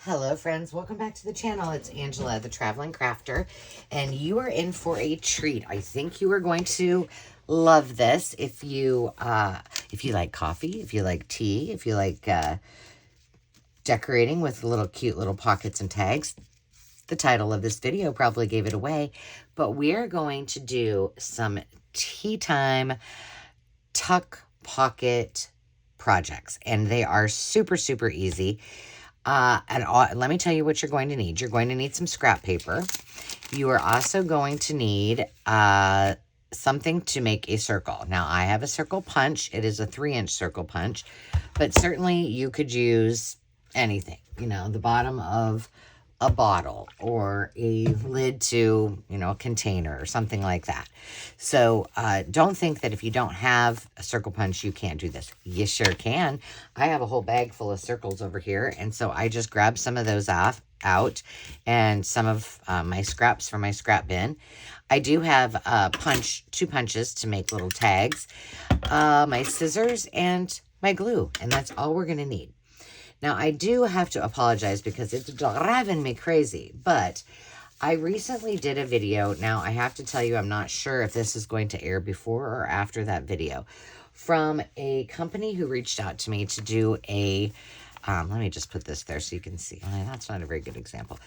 Hello friends, welcome back to the channel. It's Angela, the Traveling Crafter, and you are in for a treat. I think you are going to love this if you like coffee, if you like tea, if you like decorating with cute little pockets and tags. The title of this video probably gave it away, but we are going to do some tea time tuck pocket projects, and they are super easy. Let me tell you what you're going to need. You're going to need some scrap paper. You are also going to need something to make a circle. Now, I have a circle punch. It is a 3-inch circle punch, but certainly you could use anything. You know, the bottom of a bottle or a lid to, a container or something like that. So don't think that if you don't have a circle punch, you can't do this. You sure can. I have a whole bag full of circles over here. And so I just grabbed some of those out and some of my scraps from my scrap bin. I do have two punches to make little tags, my scissors and my glue. And that's all we're going to need. Now, I do have to apologize because it's driving me crazy, but I recently did a video. Now, I have to tell you, I'm not sure if this is going to air before or after that video, from a company who reached out to me to do a, let me just put this there so you can see. That's not a very good example.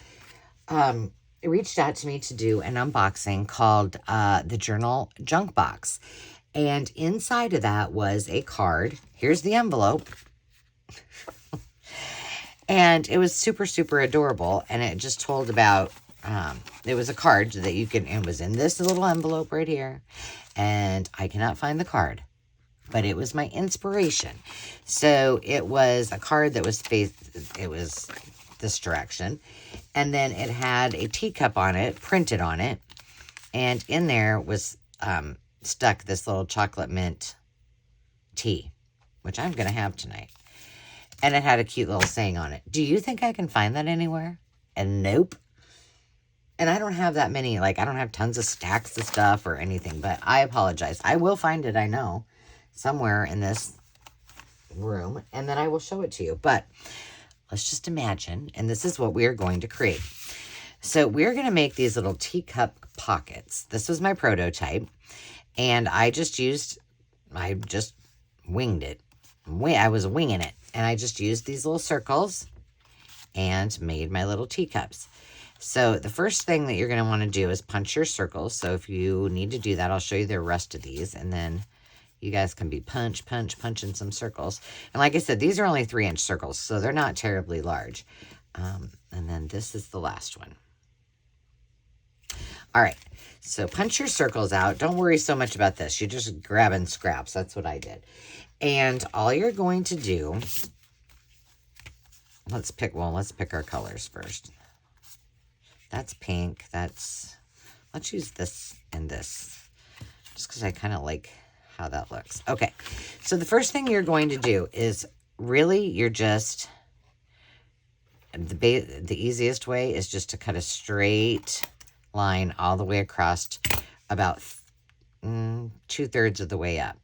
It reached out to me to do an unboxing called the Journal Junk Box. And inside of that was a card. Here's the envelope. And it was super adorable. And it just told about, it was a card that you can, it was in this little envelope right here. And I cannot find the card, but it was my inspiration. So it was a card that was it was this direction. And then it had a teacup on it, printed on it. And in there was stuck this little chocolate mint tea, which I'm going to have tonight. And it had a cute little saying on it. Do you think I can find that anywhere? And nope. And I don't have that many, I don't have tons of stacks of stuff or anything, but I apologize. I will find it, I know, somewhere in this room, and then I will show it to you. But let's just imagine, and this is what we're going to create. So we're going to make these little teacup pockets. This was my prototype, and I just winged it. I was winging it. And I just used these little circles and made my little teacups. So the first thing that you're going to want to do is punch your circles. So if you need to do that, I'll show you the rest of these. And then you guys can be punching some circles. And like I said, these are only 3-inch circles, so they're not terribly large. And then this is the last one. All right, so punch your circles out. Don't worry so much about this. You're just grabbing scraps. That's what I did. And all you're going to do, let's pick our colors first. That's pink. Let's use this and this, just because I kind of like how that looks. Okay, so the first thing you're going to do is you're just, the easiest way is just to cut a straight line all the way across about 2/3 of the way up.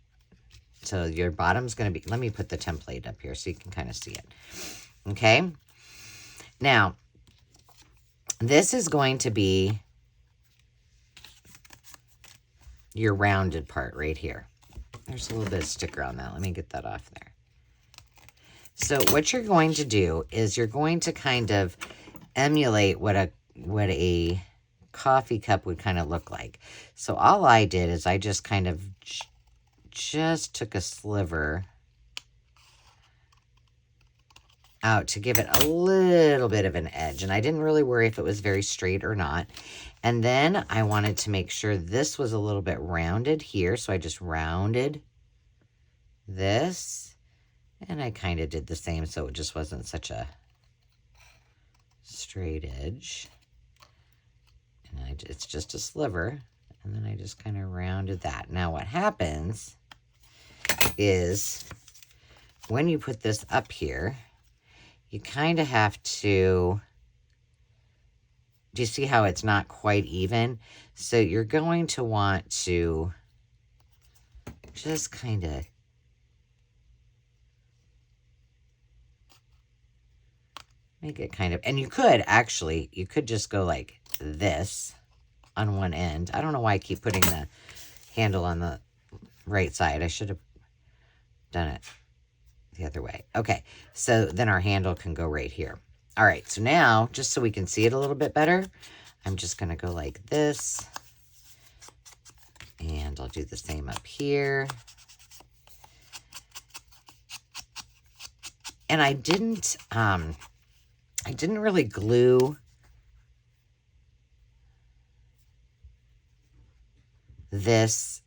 So your bottom's going to be, let me put the template up here so you can kind of see it. Okay. Now, this is going to be your rounded part right here. There's a little bit of sticker on that. Let me get that off there. So what you're going to do is you're going to kind of emulate what a coffee cup would kind of look like. So all I did is I just kind of just took a sliver out to give it a little bit of an edge. And I didn't really worry if it was very straight or not. And then I wanted to make sure this was a little bit rounded here. So I just rounded this. And I kind of did the same so it just wasn't such a straight edge. And it's just a sliver. And then I just kind of rounded that. Now what happens is when you put this up here, you kind of have to, do you see how it's not quite even? So you're going to want to just kind of make it kind of, and you could actually, you could just go like this on one end. I don't know why I keep putting the handle on the right side. I should have done it the other way. Okay, so then our handle can go right here. All right, so now, just so we can see it a little bit better, I'm just going to go like this. And I'll do the same up here. And I didn't really glue this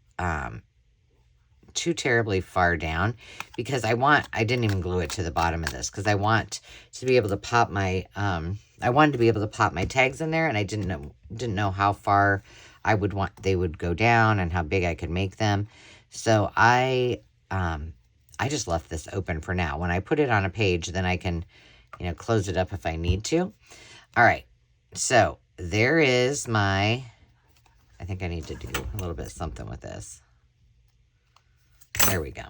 too terribly far down, because I didn't even glue it to the bottom of this, because I want to be able to pop my, I wanted to be able to pop my tags in there, and I didn't know how far they would go down and how big I could make them. So I just left this open for now. When I put it on a page, then I can, close it up if I need to. All right. So there is I think I need to do a little bit of something with this. There we go.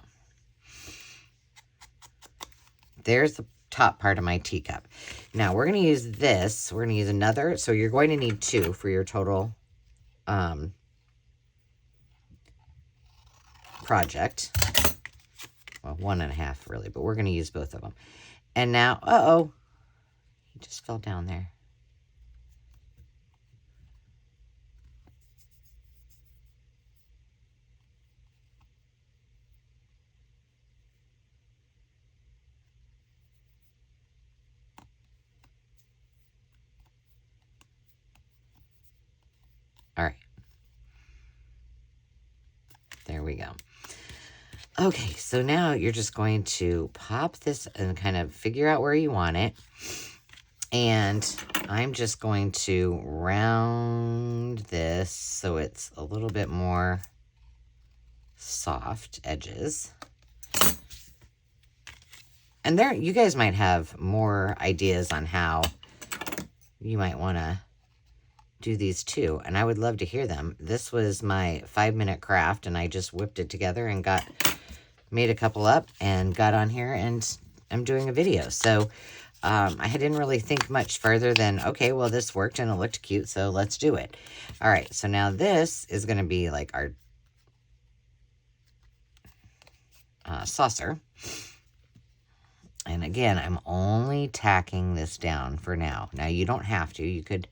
There's the top part of my teacup. Now we're going to use this. We're going to use another. So you're going to need 2 for your total project. Well, 1.5 really, but we're going to use both of them. And now, uh-oh, he just fell down there. All right. There we go. Okay, so now you're just going to pop this and kind of figure out where you want it. And I'm just going to round this so it's a little bit more soft edges. And there, you guys might have more ideas on how you might want to do these too, and I would love to hear them. This was my 5-minute craft, and I just whipped it together and made a couple up and got on here, and I'm doing a video. So I didn't really think much further than, okay, well, this worked and it looked cute, so let's do it. All right, so now this is going to be like our saucer. And again, I'm only tacking this down for now. Now, you don't have to. You could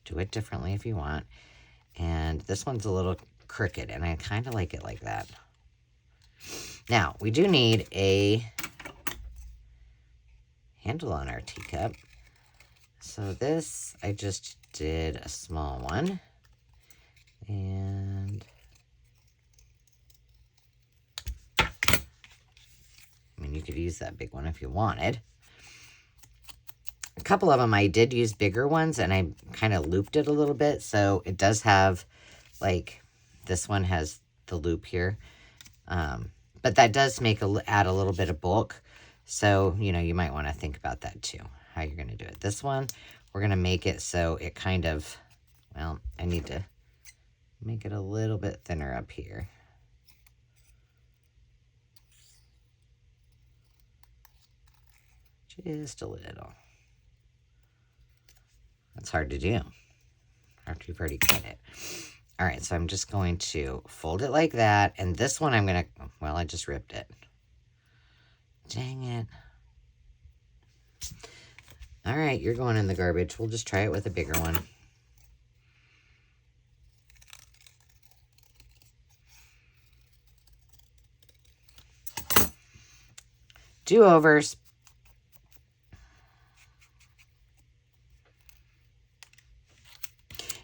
do it differently if you want. And this one's a little crooked, and I kind of like it like that. Now, we do need a handle on our teacup. So this, I just did a small one. And I mean, you could use that big one if you wanted. A couple of them I did use bigger ones, and I kind of looped it a little bit. So it does have, like, this one has the loop here. But that does add a little bit of bulk. So, you might want to think about that too, how you're going to do it. This one, we're going to make it so it kind of, well, I need to make it a little bit thinner up here. Just a little. That's hard to do after you've already cut it. All right, so I'm just going to fold it like that. And this one I'm going to, well, I just ripped it. Dang it. All right, you're going in the garbage. We'll just try it with a bigger one. Do-overs.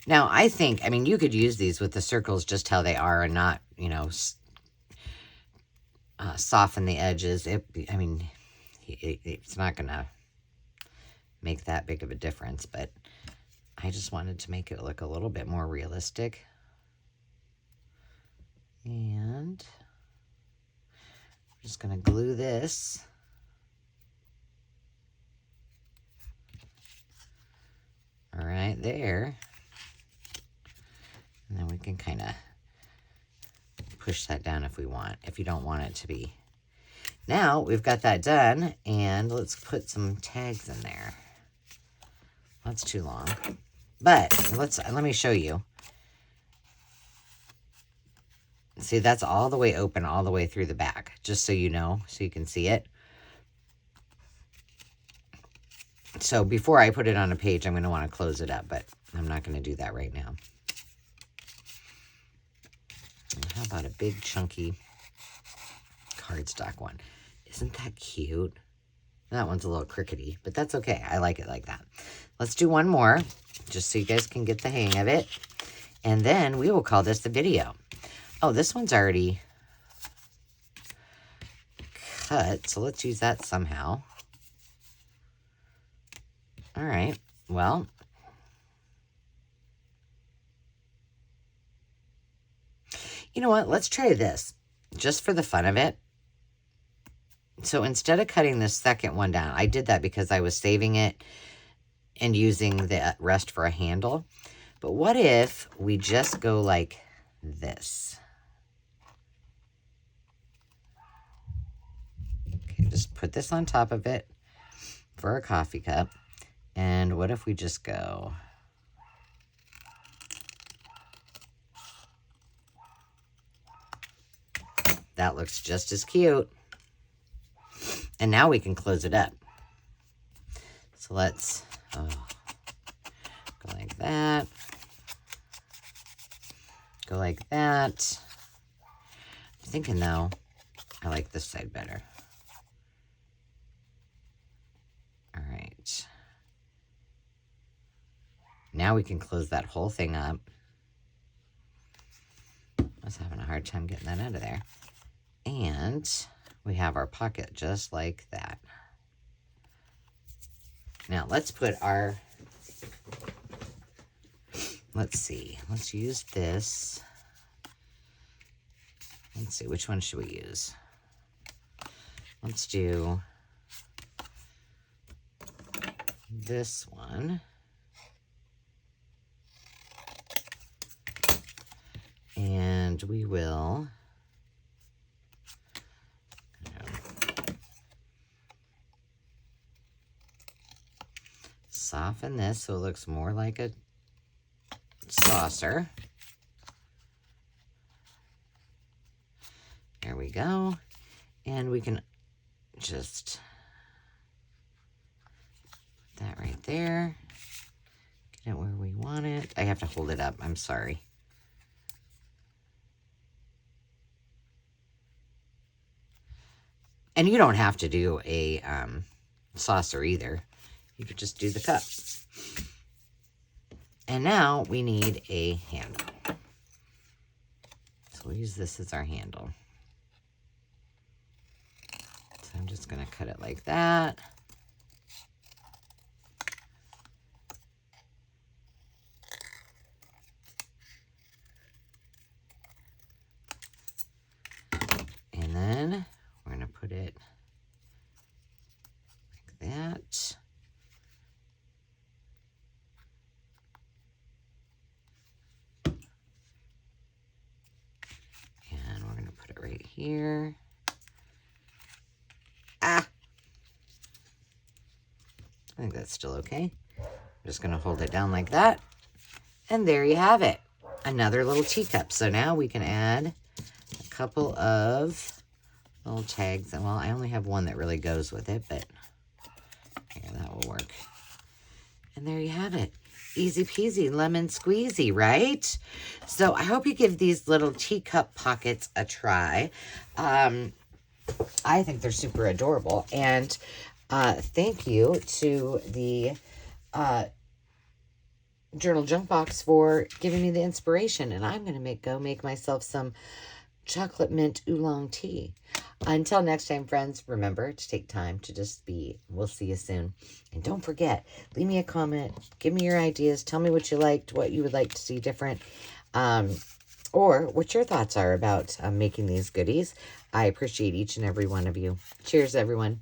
Now, I mean, you could use these with the circles just how they are and not, soften the edges. I mean, it's not going to make that big of a difference, but I just wanted to make it look a little bit more realistic. And I'm just going to glue this. All right, there. And then we can kind of push that down if we want, if you don't want it to be. Now we've got that done, and let's put some tags in there. That's too long. But let me show you. See, that's all the way open, all the way through the back, just so you know, so you can see it. So before I put it on a page, I'm going to want to close it up, but I'm not going to do that right now. And how about a big, chunky cardstock one? Isn't that cute? That one's a little crickety, but that's okay. I like it like that. Let's do one more, just so you guys can get the hang of it. And then we will call this the video. Oh, this one's already cut, so let's use that somehow. All right, well, you know what? Let's try this, just for the fun of it. So instead of cutting this second one down, I did that because I was saving it and using the rest for a handle. But what if we just go like this? Okay, just put this on top of it for a coffee cup. And what if we just go... That looks just as cute. And now we can close it up. So let's go like that. Go like that. I'm thinking though, I like this side better. All right. Now we can close that whole thing up. I was having a hard time getting that out of there. And we have our pocket just like that. Now let's put our, let's see, let's use this. Let's see, which one should we use? Let's do this one. And we will soften this so it looks more like a saucer. There we go. And we can just put that right there. Get it where we want it. I have to hold it up. I'm sorry. And you don't have to do a saucer either. You could just do the cup. And now we need a handle. So we'll use this as our handle. So I'm just going to cut it like that. And then we're going to put it like that. And we're going to put it right here. Ah! I think that's still okay. I'm just going to hold it down like that. And there you have it. Another little teacup. So now we can add a couple of little tags. Well, I only have one that really goes with it, but yeah, that will work. And there you have it. Easy peasy, lemon squeezy, right? So I hope you give these little teacup pockets a try. I think they're super adorable. And thank you to the Journal Junk Box for giving me the inspiration. And I'm going to go make myself some chocolate mint oolong tea. Until next time, friends, remember to take time to just be. We'll see you soon. And don't forget, leave me a comment. Give me your ideas. Tell me what you liked, what you would like to see different, or what your thoughts are about making these goodies. I appreciate each and every one of you. Cheers, everyone.